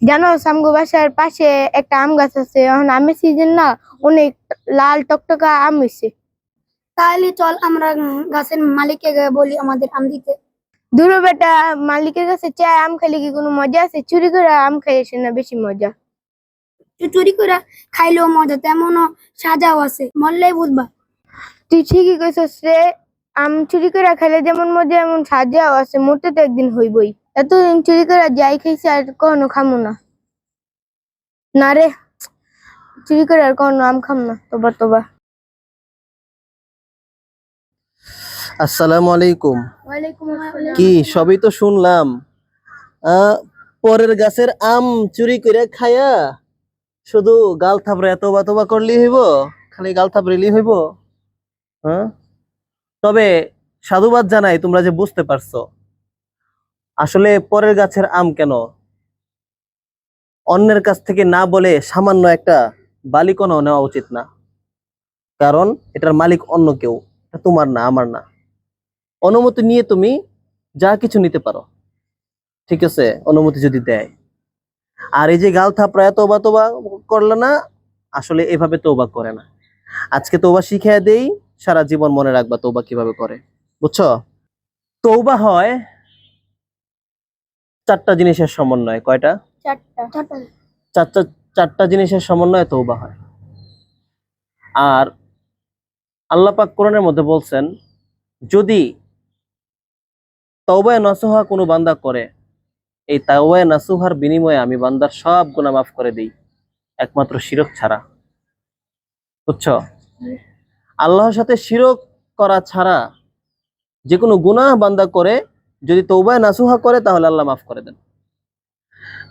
জানো আমগো বাসার পাশে একটা আম গাছ আছে, এখন আমের সিজন না, অনেক লাল টকটকা আম হইছে। তাহলে চল আমরা গাছের মালিককে গিয়ে বলি আমাদের আম দিতে। দূর বেটা, মালিকের কাছে চায় আম খাইলে কি কোনো মজা আছে? চুরি করে আম খাইছে না বেশি মজা। চুরি করে খাইলেও মজা, তেমনও সাজাও আছে, মরলেই বুঝবা। তুই ঠিকই কইছস রে, আম চুরি করে খাইলে যেমন মজা এমন সাজাও আছে, মরতে তো একদিন হইবই। এতদিন চুরি করে যাই খাইছি আর কখনো খামো না। না রে, চুরি করে আর কখনো আম খাম না, তোবা তোবা। আসসালামু আলাইকুম। ওয়ালাইকুম আসসালাম। কি সবই তো শুনলাম, পরের গাছের আম চুরি করে খায়া শুধু গাল থাপড়ে এত বাতবা করলি হইব? খালি গাল থাপড়িলি হইব? হ্যাঁ, তবে সাধুবাদ জানাই তোমরা যে বুঝতে পারছো আসলে পরের গাছের আম কেন অন্যের কাছ থেকে না বলে সামান্য একটা বালিকণাও নেওয়া উচিত না। কারণ এটার মালিক অন্য কেউ, এটা তোমার না, আমার না। অনুমতি নিয়ে তুমি যা কিছু নিতে পারো, ঠিক আছে, অনুমতি যদি দেয়। আর এই যে গাল থাপড়ায় তওবা তওবা করলে না, আসলে এভাবে তওবা করে না। আজকে তওবা শিখিয়ে দেই, সারা জীবন মনে রাখবা তওবা কিভাবে করে, বুঝছো? তওবা হয় চারটা জিনিসের সমন্বয়। কয়টা? চারটা। চারটা জিনিসের সমন্বয়ে তওবা হয়। আর আল্লাহ পাক কোরআনের মধ্যে বলছেন, যদি তওবায়ে নসুহা কোনো বান্দা করে, এই তাওবায়ে নাসুহার বিনিময়ে আমি বান্দার সব গুনাহ মাফ করে দেই, একমাত্র শিরক ছাড়া। বুঝছো? আল্লাহর সাথে শিরক করা ছাড়া যে কোনো গুনাহ বান্দা করে যদি তওবায়ে নাসুহা করে তাহলে আল্লাহ মাফ করে দেন।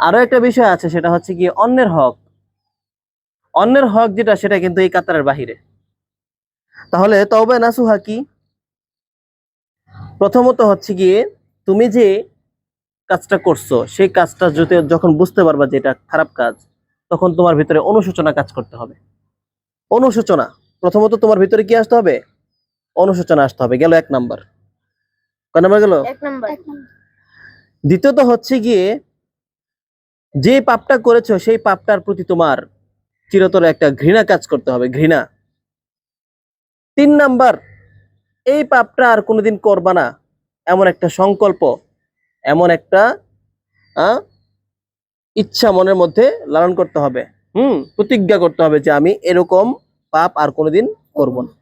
আরো একটা বিষয় আছে, সেটা হচ্ছে কি অন্যের হক। অন্যের হক যেটা, সেটা কিন্তু এই কাতারের বাহিরে। তাহলে তওবায়ে নাসুহা কি? প্রথমত হচ্ছে গিয়ে তুমি যে কাজটা করছো সেই কাজটা যখন বুঝতে পারবা যে এটা খারাপ কাজ, তখন তোমার ভিতরে অনুশোচনা কাজ করতে হবে। অনুশোচনা প্রথমত তোমার ভিতরে কি আসতে হবে? অনুশোচনা আসতে হবে। গেল এক নাম্বার। কয় নাম্বার গেল? এক নাম্বার। দ্বিতীয়ত হচ্ছে গিয়ে যে পাপটা করেছো সেই পাপটার প্রতি তোমার চিরতরে একটা ঘৃণা কাজ করতে হবে, ঘৃণা। 3 নাম্বার, এই পাপটা আর কোনোদিন করবা না এমন একটা সংকল্প, এমন একটা ইচ্ছা মনের মধ্যে লালন করতে হবে। প্রতিজ্ঞা করতে হবে যে আমি এরকম পাপ আর কোনোদিন করব না।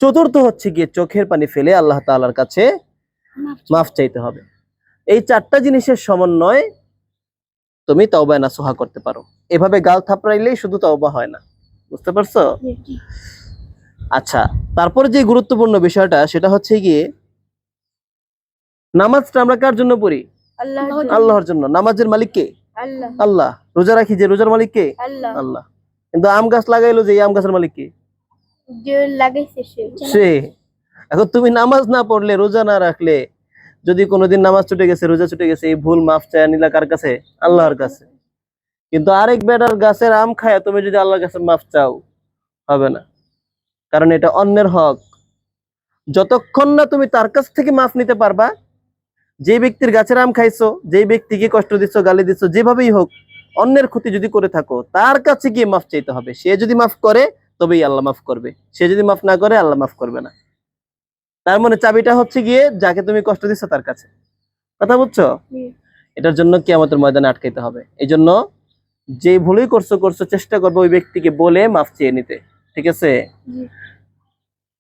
চতুর্থ হচ্ছে গিয়ে চোখের পানি ফেলে আল্লাহ তাআলার কাছে মাফ চাইতে হবে। এই চারটা জিনিসের সমন্বয় তুমি তওবায়ে নাসুহা করতে পারো। এভাবে গাল থাপড়াইলেই শুধু তওবা হয় না, বুঝতে পারছো? আচ্ছা, তারপরে যে গুরুত্বপূর্ণ বিষয়টা, সেটা হচ্ছে গিয়ে নামাজটা আমরা কার জন্য পড়ি? আল্লাহর জন্য। নামাজের মালিক কে? আল্লাহ। রোজা রাখি যে, রোজার মালিক কে? আল্লাহ। কিন্তু আম গাছ লাগাইলো যে, এই আম গাছের মালিক কে? সে। এখন তুমি নামাজ না পড়লে, রোজা না রাখলে, যদি কোনোদিন নামাজ ছুটে গেছে, রোজা ছুটে গেছে, এই ভুল মাফ চায় নিলা কার কাছে? আল্লাহর কাছে। কিন্তু আরেক বেটার গাছের আম খায় তুমি যদি আল্লাহর কাছে মাফ চাও, হবে না। কারণ এটা অন্যের হক। যতক্ষণ না তুমি তার কাছ থেকে মাফ নিতে পারবা, যে ব্যক্তির গাছের আম খাইছো, যে ব্যক্তিকে কষ্ট দিচ্ছ, গালি দিচ্ছ, যেভাবেই হোক, অন্যের ক্ষতি যদি করে থাকো, তার কাছে গিয়ে মাফ চাইতে হবে। সে যদি মাফ করে তবেই আল্লাহ মাফ করবে, সে যদি মাফ না করে আল্লাহ মাফ করবে না। তার মানে চাবিটা হচ্ছে গিয়ে যাকে তুমি কষ্ট দিচ্ছ তার কাছে। কথা বুঝছো? এটার জন্য কিয়ামতের ময়দানে আটকাইতে হবে। এই জন্য যে ভুলই করছো চেষ্টা করবে ওই ব্যক্তিকে বলে মাফ চেয়ে নিতে, ঠিক আছে?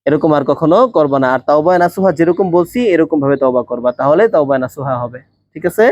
এরকম আর কখনো করবা না। আর তাওবায়ে নাসুহা যেরকম বলছি এরকম ভাবে তওবা করবা, তাহলে তাওবায়ে নাসুহা হবে, ঠিক আছে?